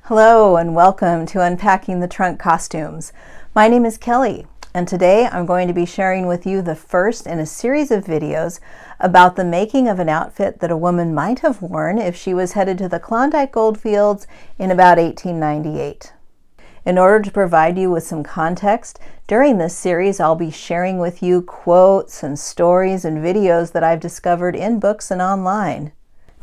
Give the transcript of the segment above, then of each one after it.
Hello and welcome to Unpacking the Trunk Costumes. My name is Kelly, and today I'm going to be sharing with you the first in a series of videos about the making of an outfit that a woman might have worn if she was headed to the Klondike goldfields in about 1898. In order to provide you with some context, during this series I'll be sharing with you quotes and stories and videos that I've discovered in books and online.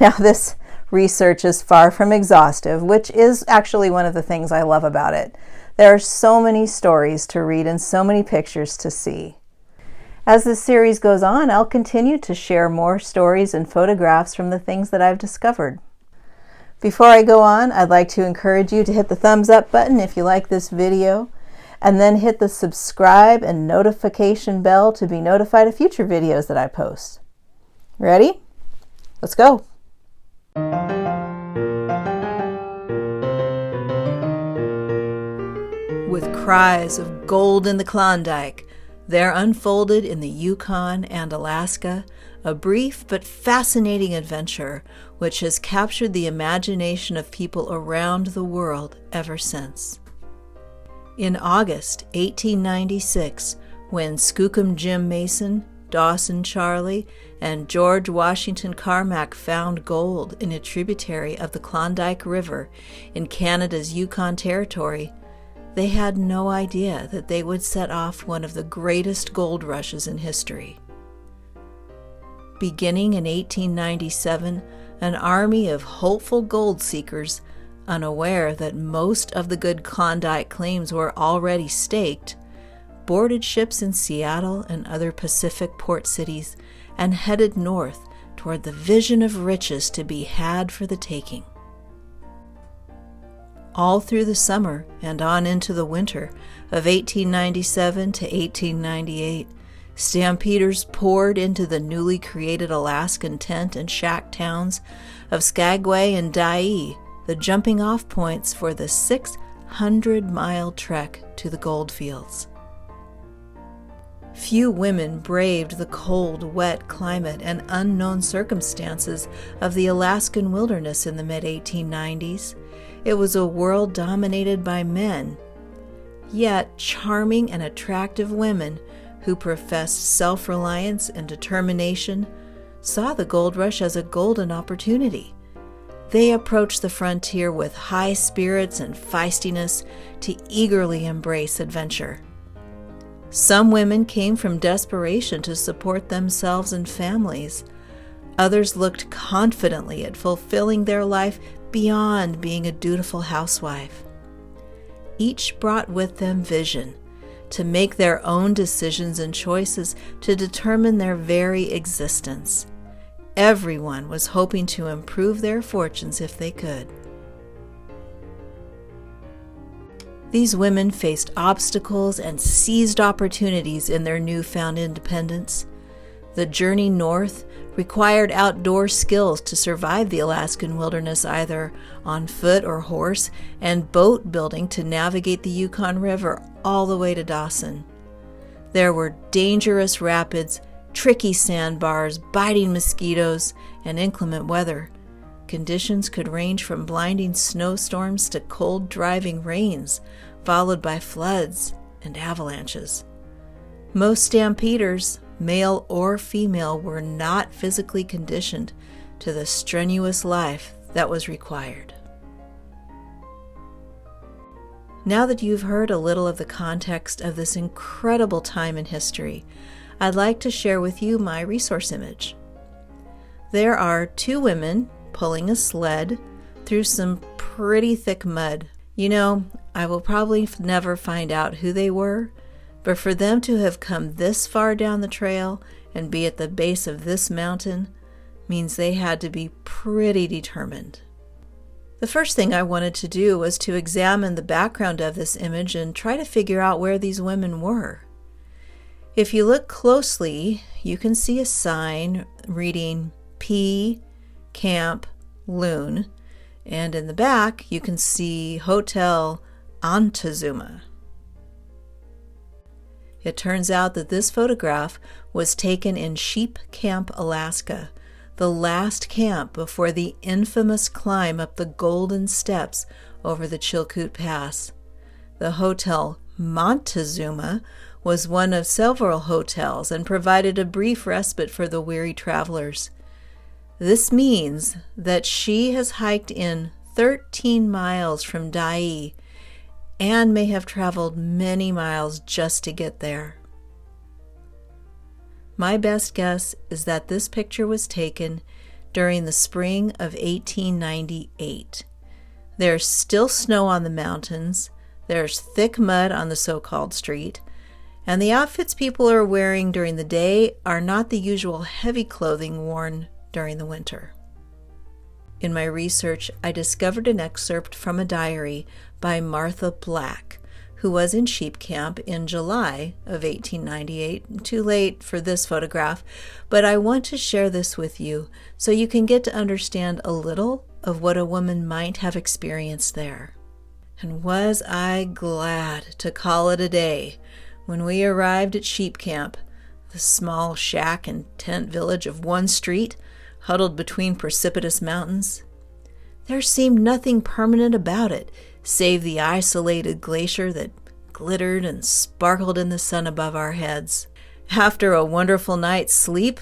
Now this research is far from exhaustive, which is actually one of the things I love about it. There are so many stories to read and so many pictures to see. As this series goes on, I'll continue to share more stories and photographs from the things that I've discovered. Before I go on, I'd like to encourage you to hit the thumbs up button if you like this video, and then hit the subscribe and notification bell to be notified of future videos that I post. Ready? Let's go! With cries of gold in the Klondike, there unfolded in the Yukon and Alaska a brief but fascinating adventure which has captured the imagination of people around the world ever since. In August 1896, when Skookum Jim Mason, Dawson Charlie, and George Washington Carmack found gold in a tributary of the Klondike River in Canada's Yukon Territory, they had no idea that they would set off one of the greatest gold rushes in history. Beginning in 1897, an army of hopeful gold seekers, unaware that most of the good Klondike claims were already staked, boarded ships in Seattle and other Pacific port cities and headed north toward the vision of riches to be had for the taking. All through the summer and on into the winter of 1897 to 1898, Stampeders poured into the newly created Alaskan tent and shack towns of Skagway and Dyea, the jumping-off points for the 600-mile trek to the goldfields. Few women braved the cold, wet climate and unknown circumstances of the Alaskan wilderness in the mid-1890s. It was a world dominated by men, yet charming and attractive women who professed self-reliance and determination saw the gold rush as a golden opportunity. They approached the frontier with high spirits and feistiness to eagerly embrace adventure. Some women came from desperation to support themselves and families. Others looked confidently at fulfilling their life beyond being a dutiful housewife. Each brought with them vision to make their own decisions and choices to determine their very existence. Everyone was hoping to improve their fortunes if they could. These women faced obstacles and seized opportunities in their newfound independence. The journey north required outdoor skills to survive the Alaskan wilderness, either on foot or horse, and boat building to navigate the Yukon River all the way to Dawson. There were dangerous rapids, tricky sandbars, biting mosquitoes, and inclement weather. Conditions could range from blinding snowstorms to cold driving rains, followed by floods and avalanches. Most stampeders, male or female, were not physically conditioned to the strenuous life that was required. Now that you've heard a little of the context of this incredible time in history, I'd like to share with you my resource image. There are two women pulling a sled through some pretty thick mud. You know, I will probably never find out who they were, but for them to have come this far down the trail and be at the base of this mountain means they had to be pretty determined. The first thing I wanted to do was to examine the background of this image and try to figure out where these women were. If you look closely, you can see a sign reading P Camp Loon, and in the back you can see Hotel Montezuma. It turns out that this photograph was taken in Sheep Camp, Alaska, the last camp before the infamous climb up the Golden Steps over the Chilkoot Pass. The Hotel Montezuma was one of several hotels and provided a brief respite for the weary travelers. This means that she has hiked in 13 miles from Dyea and may have traveled many miles just to get there. My best guess is that this picture was taken during the spring of 1898. There's still snow on the mountains, there's thick mud on the so-called street, and the outfits people are wearing during the day are not the usual heavy clothing worn during the winter. In my research, I discovered an excerpt from a diary by Martha Black, who was in sheep camp in July of 1898. Too late for this photograph, but I want to share this with you so you can get to understand a little of what a woman might have experienced there. And was I glad to call it a day when we arrived at sheep camp, the small shack and tent village of one street, huddled between precipitous mountains. There seemed nothing permanent about it, save the isolated glacier that glittered and sparkled in the sun above our heads. After a wonderful night's sleep,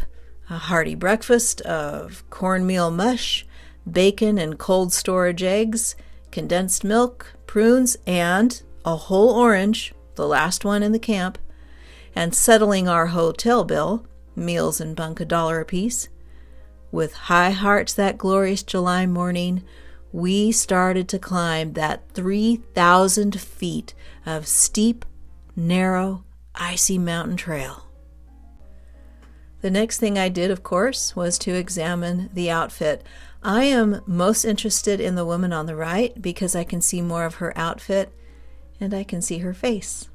a hearty breakfast of cornmeal mush, bacon and cold storage eggs, condensed milk, prunes, and a whole orange, the last one in the camp, and settling our hotel bill, meals and bunk $1 apiece, with high hearts that glorious July morning, we started to climb that 3,000 feet of steep, narrow, icy mountain trail. The next thing I did, of course, was to examine the outfit. I am most interested in the woman on the right because I can see more of her outfit and I can see her face.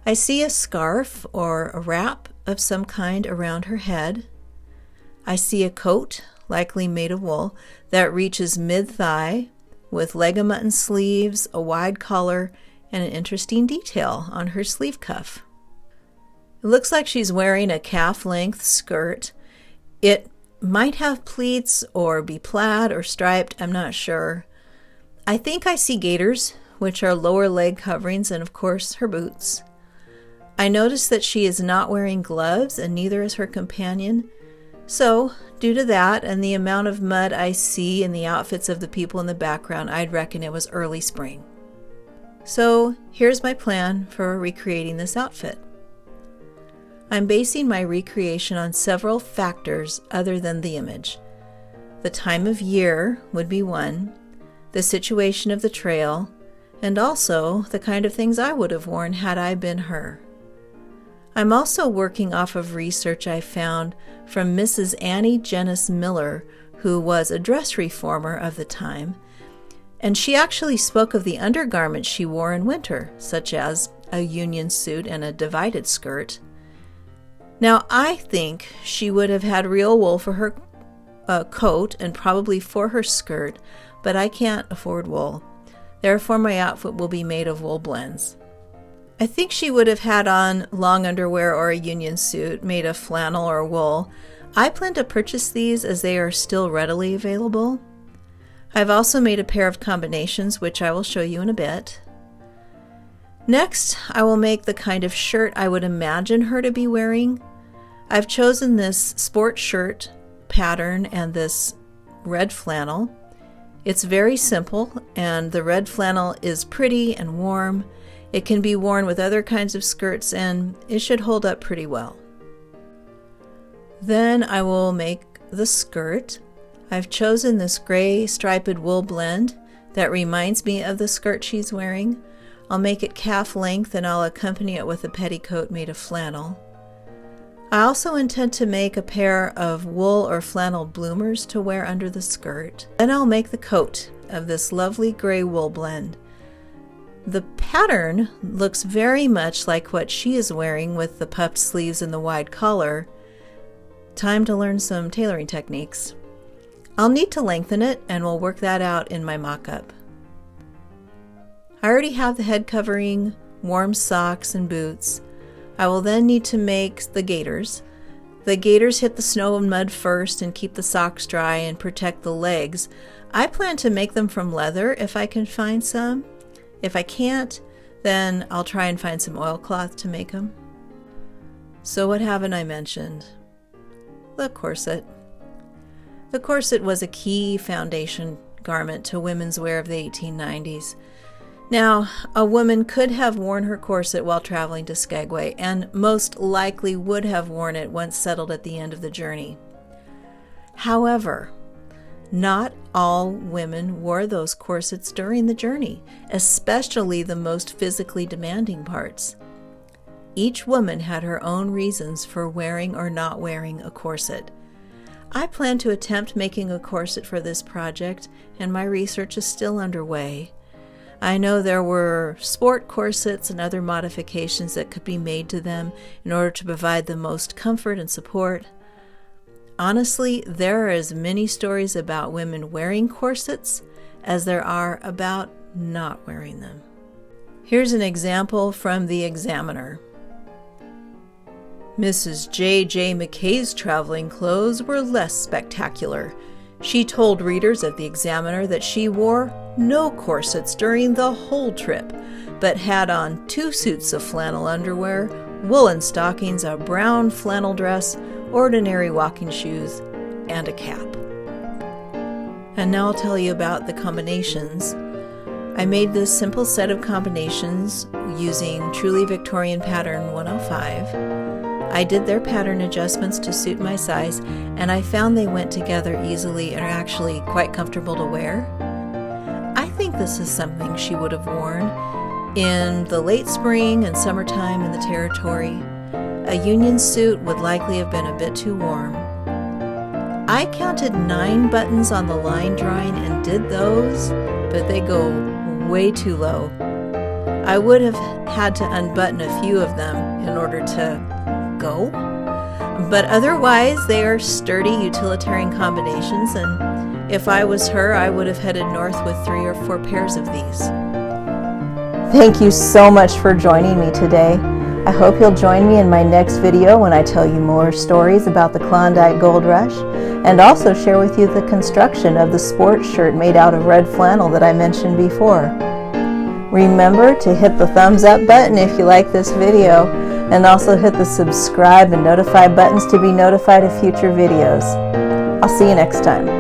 I see a scarf or a wrap of some kind around her head. I see a coat, likely made of wool, that reaches mid-thigh, with leg of mutton sleeves, a wide collar, and an interesting detail on her sleeve cuff. It looks like she's wearing a calf-length skirt. It might have pleats or be plaid or striped, I'm not sure. I think I see gaiters, which are lower leg coverings, and of course her boots. I notice that she is not wearing gloves, and neither is her companion. So, due to that and the amount of mud I see in the outfits of the people in the background, I'd reckon it was early spring. So, here's my plan for recreating this outfit. I'm basing my recreation on several factors other than the image. The time of year would be one, the situation of the trail, and also the kind of things I would have worn had I been her. I'm also working off of research I found from Mrs. Annie Jenness Miller, who was a dress reformer of the time, and she actually spoke of the undergarments she wore in winter, such as a union suit and a divided skirt. Now, I think she would have had real wool for her coat and probably for her skirt, but I can't afford wool. Therefore, my outfit will be made of wool blends. I think she would have had on long underwear or a union suit made of flannel or wool. I plan to purchase these as they are still readily available. I've also made a pair of combinations, which I will show you in a bit. Next, I will make the kind of shirt I would imagine her to be wearing. I've chosen this sport shirt pattern and this red flannel. It's very simple, and the red flannel is pretty and warm. It can be worn with other kinds of skirts, and it should hold up pretty well. Then I will make the skirt. I've chosen this gray striped wool blend that reminds me of the skirt she's wearing. I'll make it calf length, and I'll accompany it with a petticoat made of flannel. I also intend to make a pair of wool or flannel bloomers to wear under the skirt. Then I'll make the coat of this lovely gray wool blend. The pattern looks very much like what she is wearing with the puffed sleeves and the wide collar. Time to learn some tailoring techniques. I'll need to lengthen it, and we'll work that out in my mock-up. I already have the head covering, warm socks, and boots. I will then need to make the gaiters. The gaiters hit the snow and mud first and keep the socks dry and protect the legs. I plan to make them from leather if I can find some. If I can't, then I'll try and find some oilcloth to make them. So what haven't I mentioned? The corset. The corset was a key foundation garment to women's wear of the 1890s. Now, a woman could have worn her corset while traveling to Skagway, and most likely would have worn it once settled at the end of the journey. However, not all women wore those corsets during the journey, especially the most physically demanding parts. Each woman had her own reasons for wearing or not wearing a corset. I plan to attempt making a corset for this project, and my research is still underway. I know there were sport corsets and other modifications that could be made to them in order to provide the most comfort and support. Honestly, there are as many stories about women wearing corsets as there are about not wearing them. Here's an example from the Examiner. Mrs. J.J. McKay's traveling clothes were less spectacular. She told readers of the Examiner that she wore no corsets during the whole trip, but had on 2 suits of flannel underwear, woolen stockings, a brown flannel dress, ordinary walking shoes, and a cap. And now I'll tell you about the combinations. I made this simple set of combinations using Truly Victorian Pattern 105. I did their pattern adjustments to suit my size, and I found they went together easily and are actually quite comfortable to wear. I think this is something she would have worn in the late spring and summertime in the territory. A union suit would likely have been a bit too warm. I counted 9 buttons on the line drawing and did those, but they go way too low. I would have had to unbutton a few of them in order to go, but otherwise they are sturdy utilitarian combinations, and if I was her, I would have headed north with 3 or 4 pairs of these. Thank you so much for joining me today. I hope you'll join me in my next video when I tell you more stories about the Klondike Gold Rush, and also share with you the construction of the sports shirt made out of red flannel that I mentioned before. Remember to hit the thumbs up button if you like this video, and also hit the subscribe and notify buttons to be notified of future videos. I'll see you next time.